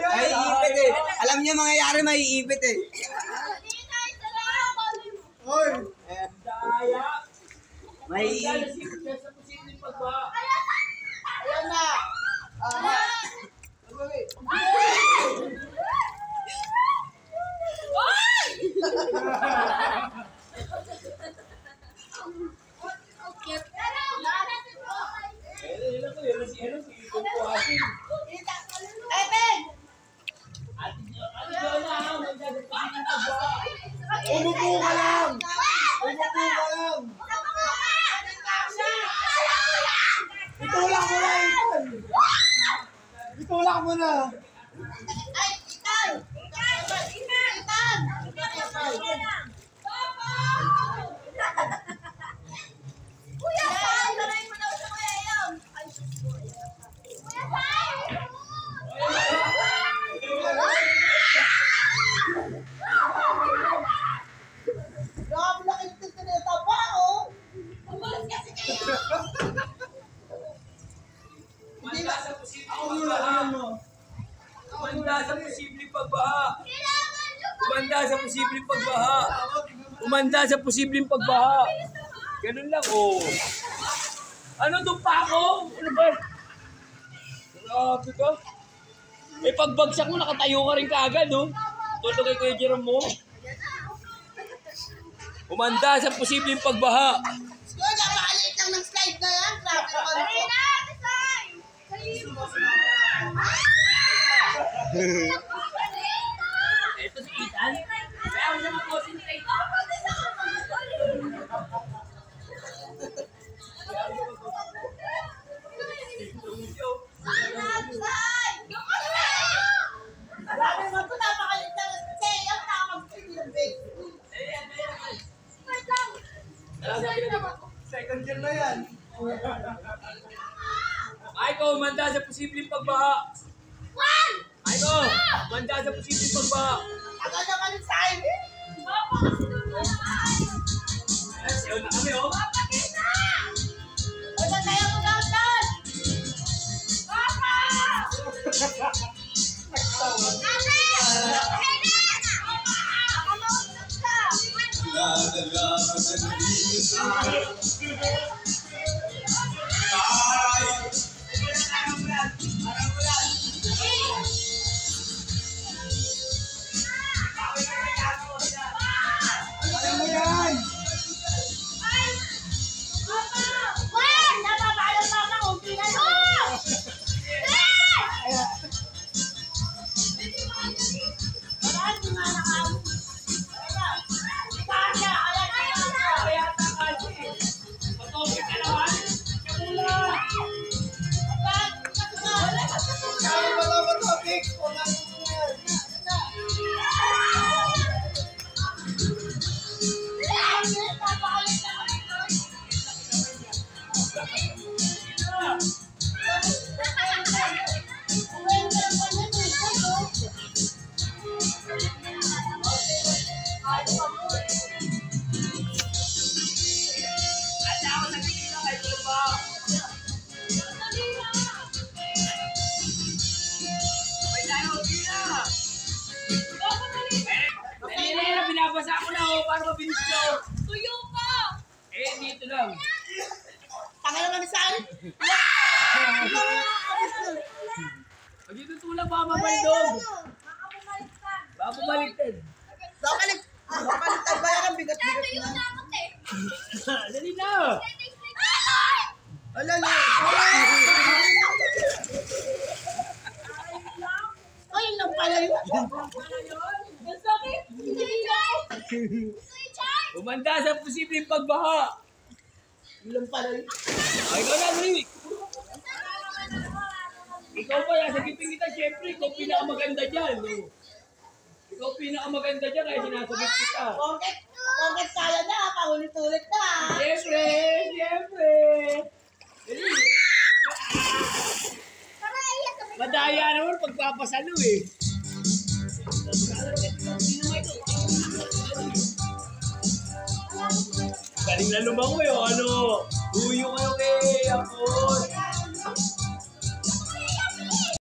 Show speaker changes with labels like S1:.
S1: May iipit eh. Alam niyo mangyayari, may iipit eh.
S2: Hoy!
S1: May iipit.
S2: Ayan na! Umupo ka lang! Umupo ka lang! Itulak mo na, Ethan! Itulak mo na!
S3: Ay, Ethan! Ethan! Kuya Sai! Laray mo daw sa kuya Eyong! Ay, Kuya Sai!
S2: Grabe na kayo tinita pa, oh!
S3: Umalis kasi kayo!
S4: Umanda sa posibleng pagbaha. Umanda sa posibleng pagbaha. Umanda sa posibleng pagbaha. Umanda sa posibleng pagbaha. Ganun lang, oh. Ano itong pako? Ano ba? Grabe ka. Eh, pagbagsak mo, nakatayo ka rin kaagad, oh. Tulog kay Kuya Jerome mo. Umanda sa posibleng pagbaha.
S2: Kuya, napakaliit lang ng slide na yan. Grabe naman po.
S4: Ito si Ethan. Kaya ako siya mag-concentrate.
S2: Grabe naman po, napakaliit lang ng slide. Ang nakapag-slide. Second year na yan.
S4: Aiko, umanda sa posibleng pagbaha. Aiko, umanda sa posibleng pagbaha.
S2: Tagal naman yung slide.
S4: Sayo na kami, oh.
S2: Ay, nagkaya mo daw dyan. Ano mo yan? Kaya ba ba topic? Wala mo yan.
S4: Binabasa ko na, oh, para mabilis ko.
S3: Tuyo ka!
S4: Eh, dito lang.
S2: Tanga naman sa akin.
S4: Pag dito tulang, baka mabaldog. Baka bumaliktad.
S2: Bakalitag ba yan ang bigat-bigat
S3: Tuyo
S2: na?
S3: na ako, te!
S4: Dali na.
S2: Alala. Ay, yun lang pala yun.
S3: Ang sakit!
S4: Umanda sa posibleng pagbaha.
S2: Yun lang pala yun.
S4: Ay, ikaw na, Rick. Ikaw pa, sa giping kita, syempre, ikaw pinakamaganda dyan. Oh. Ikaw pinakamaganda dyan, kaya sinasagot kita.
S2: Pongket kaya na, paulit-ulit na.
S4: Syempre, syempre. Madaya naman pagpapasalo eh. Galing na lumangoy, oh, ano? Huyo kayo kay Apon.